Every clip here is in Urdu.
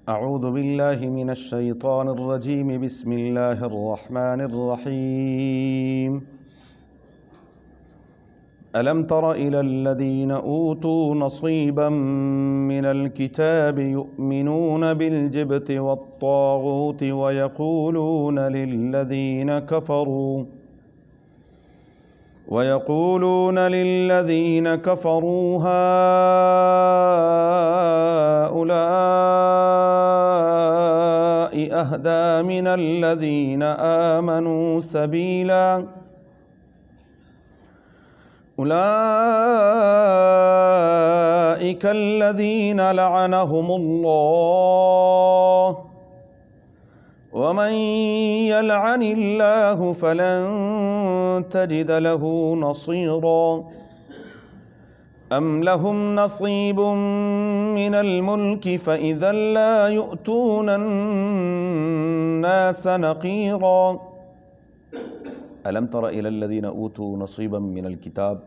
أعوذ بالله من الشيطان الرجيم بسم الله الرحمن الرحيم ألم تر إلى الذين أوتوا نصيبا من الكتاب يؤمنون بالجبت والطاغوت ويقولون للذين كفروا هؤلاء أهدى من الذين آمنوا سبيلا أولئك الذين لعنهم الله ومن يلعن الله فلن تجد له نصيرا أم لهم نصيب من الملك فإذا لا يؤتون الناس نقيرا ألم تر إلى الذين أوتوا نصيبا من الكتاب،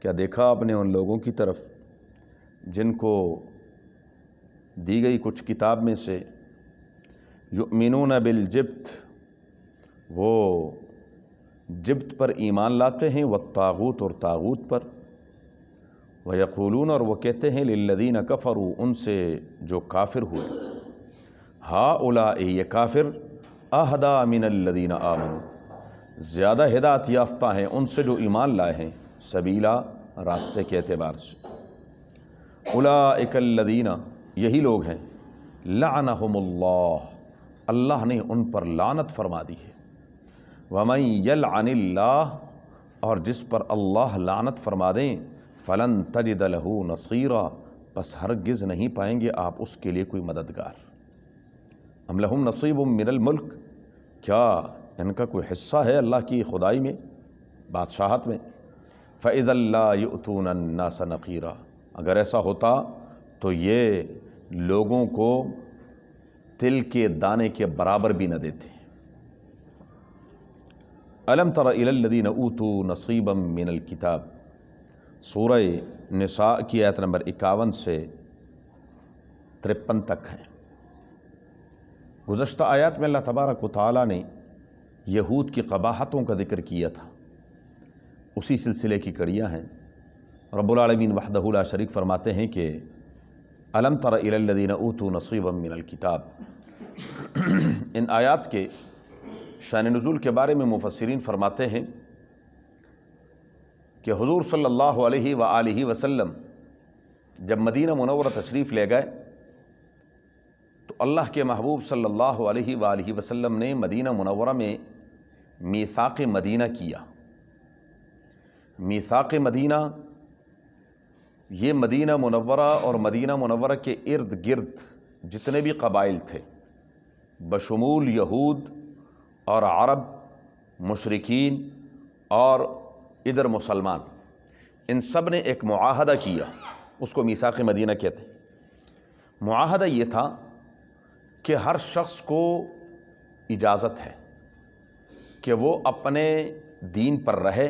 کیا دیکھا آپ نے ان لوگوں کی طرف جن کو دی گئی کچھ کتاب میں سے، یؤمنون بالجبت، وہ جبت پر ایمان لاتے ہیں، والطاغوت اور طاغوت پر، ویقولون اور وہ کہتے ہیں للذین کفروا ان سے جو کافر ہوئے، ہؤلاء یہ کافر، اہدی من الذین آمنوا زیادہ ہدایت یافتہ ہیں ان سے جو ایمان لائے ہیں، سبیلا راستے کے اعتبار سے، اولئک الذین یہی لوگ ہیں، لعنہم اللہ اللہ نے ان پر لعنت فرما دی ہے، ومن یلعن اللہ اور جس پر اللہ لعنت فرما دیں، فلن تجد لہ نصیرا پس ہرگز نہیں پائیں گے آپ اس کے لیے کوئی مددگار۔ ام لہم نصیب من الملک، کیا ان کا کوئی حصہ ہے اللہ کی خدائی میں، بادشاہت میں؟ فَإِذَا لَا يُؤْتُونَ النَّاسَ نَقِيرًا اگر ایسا ہوتا تو یہ لوگوں کو تل کے دانے کے برابر بھی نہ دیتے۔ أَلَمْ تَرَ إِلَى الَّذِينَ أُوتُوا نَصِيبًا مِّنَ الْكِتَابِ سورہ نساء کی آیت نمبر 51 سے 53 تک ہیں۔ گزشتہ آیات میں اللہ تبارک و تعالیٰ نے یہود کی قباحتوں کا ذکر کیا تھا، اسی سلسلے کی کڑیاں ہیں۔ رب العالمین وحدہ لا شریک فرماتے ہیں کہ أَلَمْ تَرَ إِلَى الَّذِينَ أُوتُوا نَصِيبًا مِّنَ الْكِتَابِ ان آیات کے شان نزول کے بارے میں مفسرین فرماتے ہیں کہ حضور صلی اللہ علیہ وآلہ وسلم جب مدینہ منورہ تشریف لے گئے تو اللہ کے محبوب صلی اللہ علیہ وآلہ وسلم نے مدینہ منورہ میں میثاق مدینہ کیا۔ میثاق مدینہ یہ مدینہ منورہ اور مدینہ منورہ کے ارد گرد جتنے بھی قبائل تھے بشمول یہود اور عرب، مشرکین اور ادھر مسلمان، ان سب نے ایک معاہدہ کیا، اس کو میثاق مدینہ کہتے ہیں۔ معاہدہ یہ تھا کہ ہر شخص کو اجازت ہے کہ وہ اپنے دین پر رہے،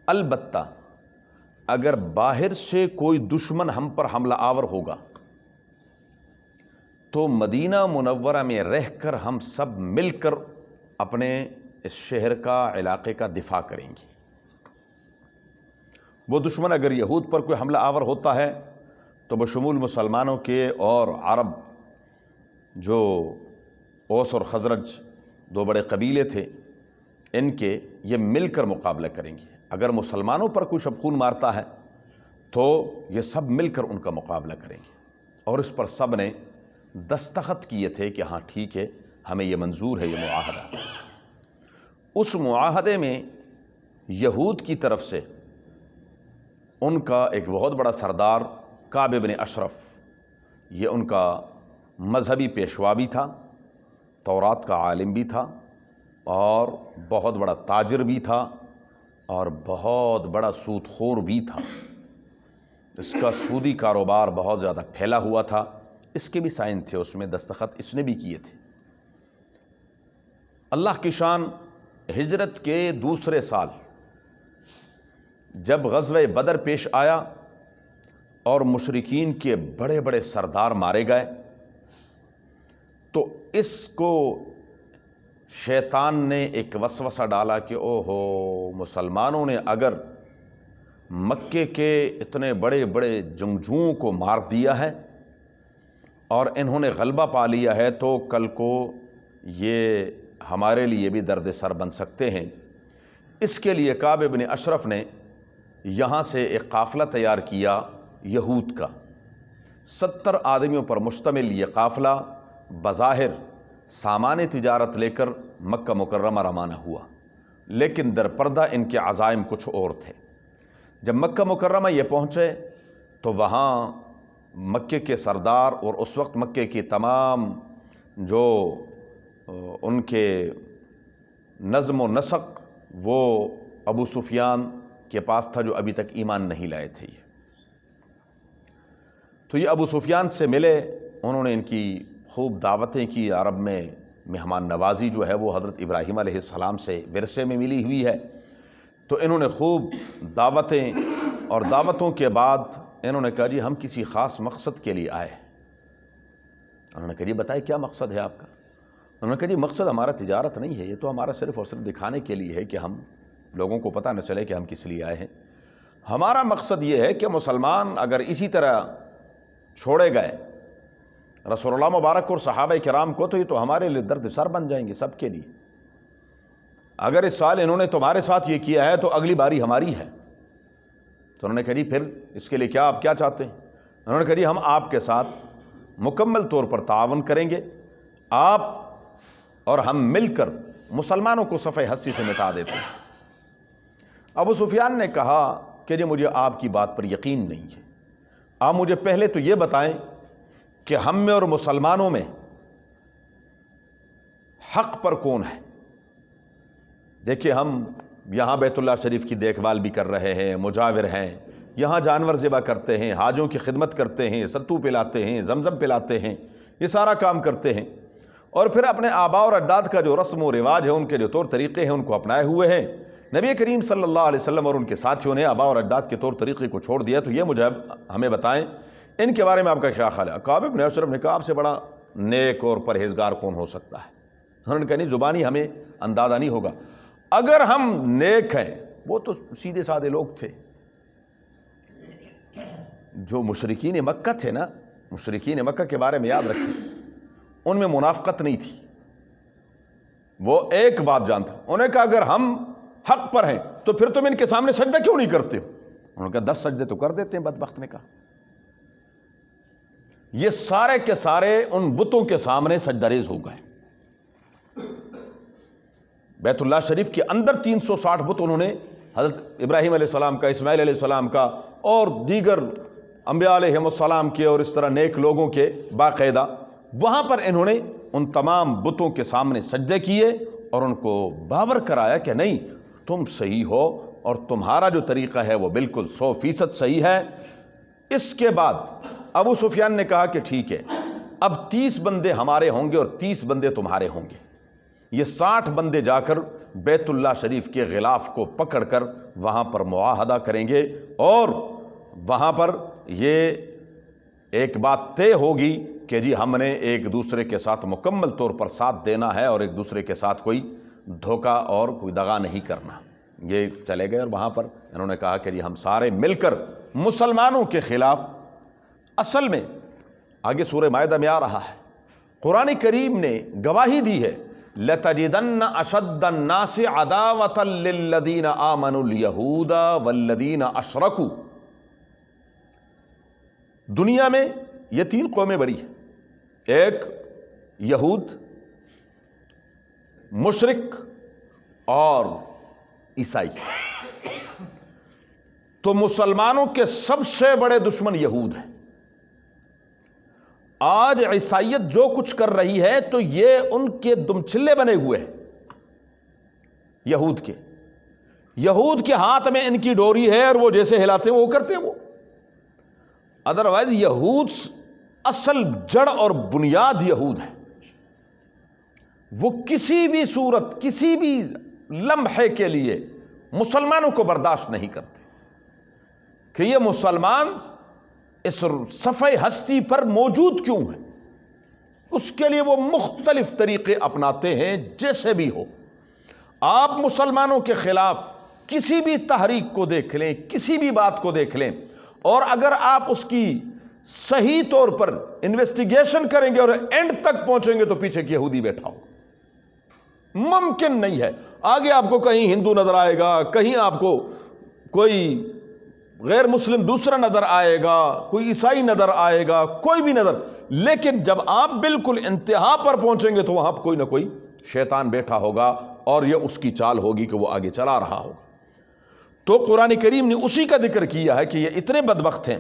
البتہ اگر باہر سے کوئی دشمن ہم پر حملہ آور ہوگا تو مدینہ منورہ میں رہ کر ہم سب مل کر اپنے اس شہر کا، علاقے کا دفاع کریں گے۔ وہ دشمن اگر یہود پر کوئی حملہ آور ہوتا ہے تو بشمول مسلمانوں کے اور عرب جو اوس اور خزرج دو بڑے قبیلے تھے ان کے، یہ مل کر مقابلہ کریں گے۔ اگر مسلمانوں پر کوئی شبخون مارتا ہے تو یہ سب مل کر ان کا مقابلہ کریں گے، اور اس پر سب نے دستخط کیے تھے کہ ہاں ٹھیک ہے، ہمیں یہ منظور ہے یہ معاہدہ۔ اس معاہدے میں یہود کی طرف سے ان کا ایک بہت بڑا سردار کعب بن اشرف، یہ ان کا مذہبی پیشوا بھی تھا، تورات کا عالم بھی تھا، اور بہت بڑا تاجر بھی تھا، اور بہت بڑا سود خور بھی تھا۔ اس کا سودی کاروبار بہت زیادہ پھیلا ہوا تھا، اس کے بھی سائن تھے، اس میں دستخط اس نے بھی کیے تھے۔ اللہ کی شان، ہجرت کے دوسرے سال جب غزوہ بدر پیش آیا اور مشرکین کے بڑے بڑے سردار مارے گئے، تو اس کو شیطان نے ایک وسوسہ ڈالا کہ او ہو، مسلمانوں نے اگر مکے کے اتنے بڑے بڑے جنگجوؤں کو مار دیا ہے اور انہوں نے غلبہ پا لیا ہے تو کل کو یہ ہمارے لیے بھی درد سر بن سکتے ہیں۔ اس کے لیے کعب بن اشرف نے یہاں سے ایک قافلہ تیار کیا یہود کا، 70 آدمیوں پر مشتمل یہ قافلہ بظاہر سامان تجارت لے کر مکہ مکرمہ روانہ ہوا، لیکن در پردہ ان کے عزائم کچھ اور تھے۔ جب مکہ مکرمہ یہ پہنچے تو وہاں مکے کے سردار اور اس وقت مکے کی تمام جو ان کے نظم و نسق وہ ابو سفیان کے پاس تھا، جو ابھی تک ایمان نہیں لائے تھے۔ تو یہ ابو سفیان سے ملے، انہوں نے ان کی خوب دعوتیں کی۔ عرب میں مہمان نوازی جو ہے وہ حضرت ابراہیم علیہ السلام سے ورثے میں ملی ہوئی ہے، تو انہوں نے خوب دعوتیں، اور دعوتوں کے بعد انہوں نے کہا جی ہم کسی خاص مقصد کے لیے آئے۔ انہوں نے کہا جی بتائیں کیا مقصد ہے آپ کا؟ انہوں نے کہا جی مقصد ہمارا تجارت نہیں ہے، یہ تو ہمارا صرف اور صرف دکھانے کے لیے ہے کہ ہم لوگوں کو پتہ نہ چلے کہ ہم کس لیے آئے ہیں۔ ہمارا مقصد یہ ہے کہ مسلمان اگر اسی طرح چھوڑے گئے رسول اللہ مبارک اور صحابہ کرام کو تو یہ تو ہمارے لیے درد سر بن جائیں گے سب کے لیے۔ اگر اس سال انہوں نے تمہارے ساتھ یہ کیا ہے تو اگلی باری ہماری ہے۔ تو انہوں نے کہا جی پھر اس کے لیے کیا آپ کیا چاہتے ہیں؟ انہوں نے کہا جی ہم آپ کے ساتھ مکمل طور پر تعاون کریں گے، آپ اور ہم مل کر مسلمانوں کو صفحہ ہستی سے مٹا دیتے ہیں۔ ابو سفیان نے کہا کہ جی مجھے آپ کی بات پر یقین نہیں ہے، آپ مجھے پہلے تو یہ بتائیں کہ ہم میں اور مسلمانوں میں حق پر کون ہے؟ دیکھیے ہم یہاں بیت اللہ شریف کی دیکھ بھال بھی کر رہے ہیں، مجاور ہیں، یہاں جانور ذبح کرتے ہیں، حاجوں کی خدمت کرتے ہیں، ستو پلاتے ہیں، زمزم پلاتے ہیں، یہ سارا کام کرتے ہیں، اور پھر اپنے آباء اور اجداد کا جو رسم و رواج ہے، ان کے جو طور طریقے ہیں ان کو اپنائے ہوئے ہیں۔ نبی کریم صلی اللہ علیہ وسلم اور ان کے ساتھیوں نے آباء اور اجداد کے طور طریقے کو چھوڑ دیا، تو یہ مجھے ہمیں بتائیں ان کے بارے میں آپ کا کیا خیال ہے؟ کعب بن اشرف نے کہا آپ سے بڑا نیک اور پرہیزگار کون ہو سکتا ہے؟ انہوں نے کہا نہیں، زبانی ہمیں اندازہ نہیں ہوگا، اگر ہم نیک ہیں، وہ تو سیدھے سادے لوگ تھے، جو مشرکین مکہ تھے نا، مشرکین مکہ کے بارے میں یاد رکھیں، ان میں منافقت نہیں تھی، وہ ایک بات جانتے، انہوں نے کہا اگر ہم حق پر ہیں تو پھر تم ان کے سامنے سجدہ کیوں نہیں کرتے؟ انہوں نے کہا 10 سجدے تو کر دیتے ہیں، بدبخت نے کہا۔ یہ سارے کے سارے ان بتوں کے سامنے سجدہ ریز ہو گئے۔ بیت اللہ شریف کے اندر 360 بت انہوں نے حضرت ابراہیم علیہ السلام کا، اسماعیل علیہ السلام کا اور دیگر انبیاء علیہ السلام کے اور اس طرح نیک لوگوں کے باقاعدہ وہاں پر انہوں نے ان تمام بتوں کے سامنے سجدے کیے اور ان کو باور کرایا کہ نہیں تم صحیح ہو اور تمہارا جو طریقہ ہے وہ بالکل 100% صحیح ہے۔ اس کے بعد ابو سفیان نے کہا کہ ٹھیک ہے، اب 30 بندے ہمارے ہوں گے اور 30 بندے تمہارے ہوں گے، یہ 60 بندے جا کر بیت اللہ شریف کے غلاف کو پکڑ کر وہاں پر معاہدہ کریں گے، اور وہاں پر یہ ایک بات طے ہوگی کہ جی ہم نے ایک دوسرے کے ساتھ مکمل طور پر ساتھ دینا ہے اور ایک دوسرے کے ساتھ کوئی دھوکہ اور کوئی دغا نہیں کرنا۔ یہ چلے گئے اور وہاں پر انہوں نے کہا کہ جی ہم سارے مل کر مسلمانوں کے خلاف، اصل میں آگے سورہ مائدہ میں آ رہا ہے، قرآن کریم نے گواہی دی ہے لَتَجِدَنَّ أَشَدَّ النَّاسِ عَدَاوَةً لِلَّذِينَ آمَنُوا الْيَهُودَ وَالَّذِينَ أَشْرَكُوا۔ دنیا میں یہ 3 قومیں بڑی ہیں، ایک یہود، مشرک اور عیسائی۔ تو مسلمانوں کے سب سے بڑے دشمن یہود ہیں۔ آج عیسائیت جو کچھ کر رہی ہے تو یہ ان کے دمچلے بنے ہوئے ہیں، یہود کے ہاتھ میں ان کی ڈوری ہے اور وہ جیسے ہلاتے ہیں وہ کرتے ہیں وہ۔ ادروائز یہود اصل جڑ اور بنیاد یہود ہے، وہ کسی بھی صورت کسی بھی لمحے کے لیے مسلمانوں کو برداشت نہیں کرتے کہ یہ مسلمان اس صفحہ ہستی پر موجود کیوں ہے، اس کے لیے وہ مختلف طریقے اپناتے ہیں جیسے بھی ہو۔ آپ مسلمانوں کے خلاف کسی بھی تحریک کو دیکھ لیں، کسی بھی بات کو دیکھ لیں، اور اگر آپ اس کی صحیح طور پر انویسٹیگیشن کریں گے اور اینڈ تک پہنچیں گے تو پیچھے ایک یہودی بیٹھا ہو، ممکن نہیں ہے۔ آگے آپ کو کہیں ہندو نظر آئے گا، کہیں آپ کو کوئی غیر مسلم دوسرا نظر آئے گا، کوئی عیسائی نظر آئے گا، کوئی بھی نظر، لیکن جب آپ بالکل انتہا پر پہنچیں گے تو وہاں کوئی نہ کوئی شیطان بیٹھا ہوگا، اور یہ اس کی چال ہوگی کہ وہ آگے چلا رہا ہوگا۔ تو قرآن کریم نے اسی کا ذکر کیا ہے کہ یہ اتنے بدبخت ہیں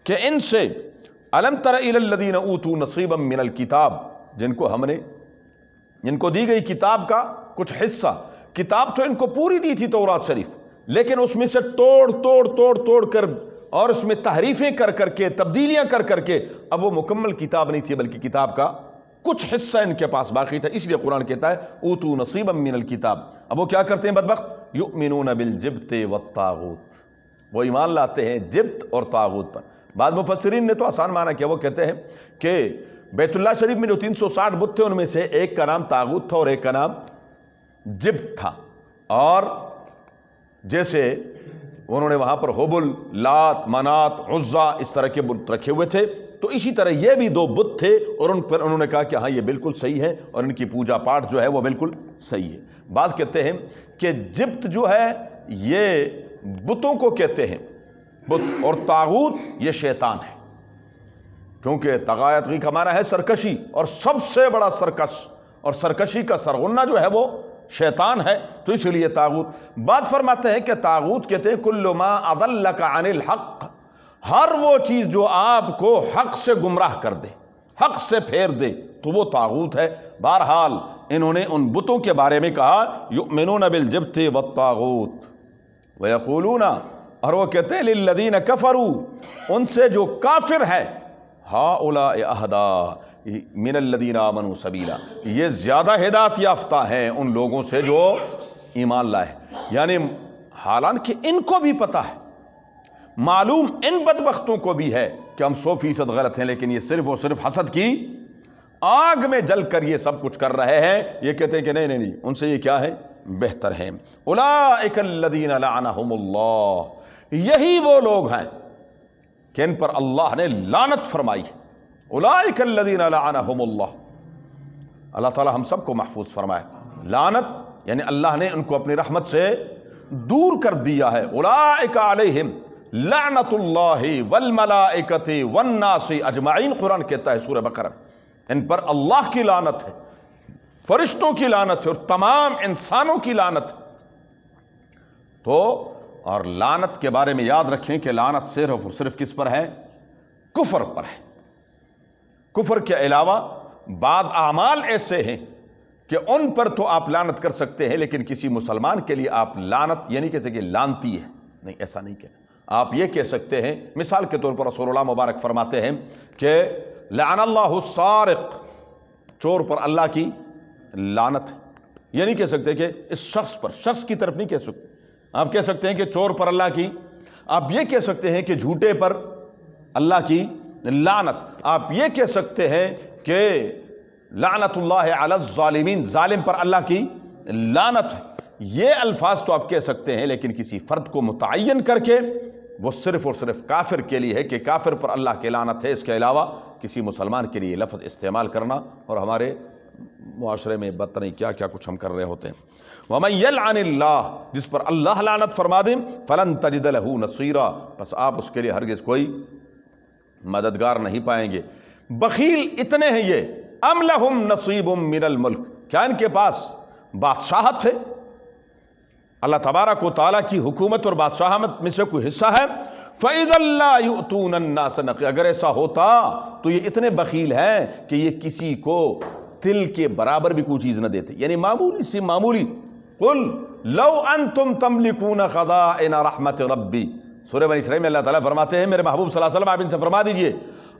کہ ان سے الم تر الی الذین اوتوا نصیبا من الکتاب، جن کو دی گئی کتاب کا کچھ حصہ، کتاب تو ان کو پوری دی تھی تورات شریف، لیکن اس میں سے توڑ کر اور اس میں تحریفیں کر کے تبدیلیاں کر کے اب وہ مکمل کتاب نہیں تھی، بلکہ کتاب کا کچھ حصہ ان کے پاس باقی تھا۔ اس لیے قرآن کہتا ہے اوتوا نصیبا من الکتاب۔ اب وہ کیا کرتے ہیں بدبخت؟ یؤمنون بالجبت والطاغوت، وہ ایمان لاتے ہیں جبت اور طاغوت پر۔ بعض مفسرین نے تو آسان معنی کیا، وہ کہتے ہیں کہ بیت اللہ شریف میں جو 360 بت تھے ان میں سے ایک کا نام طاغوت تھا اور ایک کا نام جبت تھا، اور جیسے انہوں نے وہاں پر حبل، لات، منات، عزا اس طرح کے بت رکھے ہوئے تھے، تو اسی طرح یہ بھی 2 بت تھے، اور ان پر انہوں نے کہا کہ ہاں یہ بالکل صحیح ہے اور ان کی پوجا پاٹ جو ہے وہ بالکل صحیح ہے۔ بعض کہتے ہیں کہ جبت جو ہے یہ بتوں کو کہتے ہیں بت، اور طاغوت یہ شیطان ہے، کیونکہ طغایت کا معنی ہے سرکشی، اور سب سے بڑا سرکش اور سرکشی کا سرغنہ جو ہے وہ شیطان ہے، تو اس لیے طاغوت۔ بعد فرماتے ہیں کہ طاغوت کہتے ہیں کل ما اضلک عن الحق، ہر وہ چیز جو آپ کو حق سے گمراہ کر دے، حق سے پھیر دے، تو وہ طاغوت ہے۔ بہرحال انہوں نے ان بتوں کے بارے میں کہا یؤمنون بالجبت والطاغوت ویقولون، اور وہ کہتے ہیں للذین کفروا، ان سے جو کافر ہے، ہؤلاء اہدی من الذین آمنوا سبیلا، یہ زیادہ ہدایت یافتہ ہیں ان لوگوں سے جو ایمان لائے۔ یعنی حالانکہ ان کو بھی پتہ ہے، معلوم ان بدبختوں کو بھی ہے کہ ہم 100% غلط ہیں، لیکن یہ صرف اور صرف حسد کی آگ میں جل کر یہ سب کچھ کر رہے ہیں۔ یہ کہتے ہیں کہ نہیں، ان سے یہ کیا ہے؟ بہتر ہیں۔ اولئک الذین لعنہم اللہ، یہی وہ لوگ ہیں کہ ان پر اللہ نے لعنت فرمائی۔ اولئک الذین لعنہم اللہ، اللہ تعالی ہم سب کو محفوظ فرمائے۔ لعنت یعنی اللہ نے ان کو اپنی رحمت سے دور کر دیا ہے۔ اولئک علیہم لعنت اللہ والملائکۃ والناس اجمعین، قرآن کہتا ہے سورہ بقرہ، ان پر اللہ کی لعنت ہے، فرشتوں کی لعنت ہے، اور تمام انسانوں کی لعنت ہے۔ تو اور لعنت کے بارے میں یاد رکھیں کہ لعنت صرف اور صرف کس پر ہے؟ کفر پر ہے۔ کفر کے علاوہ بعض اعمال ایسے ہیں کہ ان پر تو آپ لعنت کر سکتے ہیں، لیکن کسی مسلمان کے لیے آپ لعنت یہ نہیں کہہ سکتے کہ لعنتی ہے، نہیں، ایسا نہیں کہنا۔ آپ یہ کہہ سکتے ہیں، مثال کے طور پر رسول اللہ مبارک فرماتے ہیں کہ لعن اللہ السارق، چور پر اللہ کی لعنت ہے۔ یہ نہیں کہہ سکتے کہ اس شخص کی طرف نہیں کہہ سکتے، آپ کہہ سکتے ہیں کہ چور پر اللہ کی، آپ یہ کہہ سکتے ہیں کہ جھوٹے پر اللہ کی لعنت، آپ یہ کہہ سکتے ہیں کہ لعنت اللہ علی الظالمین، ظالم پر اللہ کی لعنت ہے۔ یہ الفاظ تو آپ کہہ سکتے ہیں، لیکن کسی فرد کو متعین کر کے وہ صرف اور صرف کافر کے لیے ہے کہ کافر پر اللہ کی لعنت ہے، اس کے علاوہ کسی مسلمان کے لیے لفظ استعمال کرنا، اور ہمارے معاشرے میں پتہ نہیں کیا کیا کچھ ہم کر رہے ہوتے ہیں۔ وَمَن يَلْعَنِ اللَّهُ، جس پر اللہ لعنت فرما دیں، فَلَن تَجِدَ لَهُ نَصِيرًا، بس آپ اس کے لیے ہرگز کوئی مددگار نہیں پائیں گے۔ بخیل اتنے ہیں یہ، ام لہم نصیب من الملک، کیا ان کے پاس بادشاہت ہے؟ اللہ تبارک و تعالیٰ کی حکومت اور بادشاہت میں سے کوئی حصہ ہے؟ فَإِذَا لَا يُؤْتُونَ النَّاسَ نَقِيرًا، اگر ایسا ہوتا تو یہ اتنے بخیل ہیں کہ یہ کسی کو تل کے برابر بھی کوئی چیز نہ دیتے، یعنی معمولی سی معمولی۔ قُلْ لَوْ أَنْتُمْ تَمْلِكُونَ خَزَائِنَ رَحْمَتِ رَبِّي، سورہ بنی اسرائیل میں اللہ تعالیٰ فرماتے ہیں میرے محبوب صلی اللہ علیہ وسلم آپ ان سے فرما دیجئے،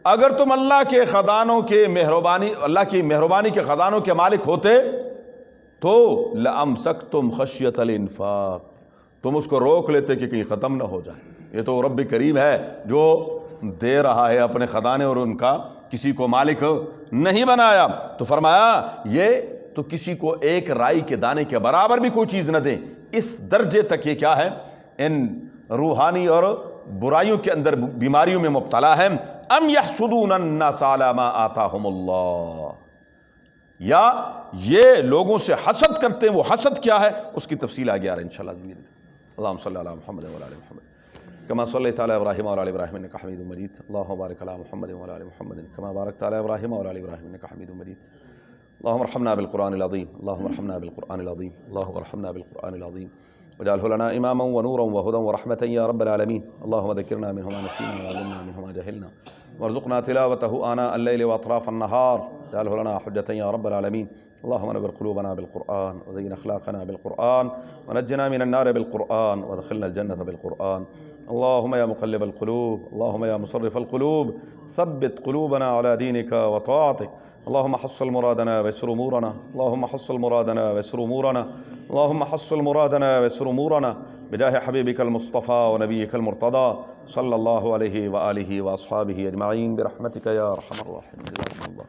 اگر تم اللہ کے خزانوں کے مہربانی، اللہ کی مہربانی کے خزانوں کے مالک ہوتے تو لَأَمْسَكْتُمْ خَشْيَةَ الْإِنفَاقِ، تم اس کو روک لیتے کہ کہیں ختم نہ ہو جائے۔ یہ تو رب کریم ہے جو دے رہا ہے اپنے خزانے، اور ان کا کسی کو مالک نہیں بنایا۔ تو فرمایا یہ تو کسی کو ایک رائی کے دانے کے برابر بھی کوئی چیز نہ دیں، اس درجے تک یہ کیا ہے، ان روحانی اور برائیوں کے اندر بیماریوں میں مبتلا ہے۔ ام یحسدون الناس علی ما آتاہم اللہ، یا یہ لوگوں سے حسد کرتے ہیں، وہ حسد کیا ہے اس کی تفصیل آگے آ رہا ہے انشاءاللہ زندگی میں۔ اللہم صلی علی محمد وعلی آل محمد کما صلیت علی ابراہیم وعلی آل ابراہیم انک حمید مجید، اللہم بارک علی محمد وعلی آل محمد کما بارکت علی ابراہیم وعلی آل ابراہیم انک حمید مجید۔ اللہم ارحمنا بالقرآن العظیم، اللہم ارحمنا بالقرآن العظیم، اللہم ارحمنا بالقرآن العظیم واجعلہ لنا اماما ونورا وہدی ورحمۃ یا رب العالمین۔ اللہم ذکرنا منہ ما نسینا وعلمنا منہ ما جہلنا وارزقنا تلاوتہ آناء اللیل واطراف النہار واجعلہ لنا حجۃ یا رب العالمین۔ اللہم نور قلوبنا بالقرآن وزین اخلاقنا بالقرآن ونجنا من النار بالقرآن وادخلنا الجنة بالقرآن۔ اللہم یا مقلب القلوب، اللہم یا مصرف القلوب، ثبت قلوبنا علی دینک وطاعتک۔ اللہم حصل مرادنا ویسر امورنا، اللہم حصل مرادنا ویسر امورنا، اللہم حصل مرادنا ویسر امورنا بجاہ حبیبک المصطفیٰ ونبیک المرتضیٰ صلی اللہ علیہ وآلہ واصحابہ اجمعین برحمتک یا ارحم الراحمین۔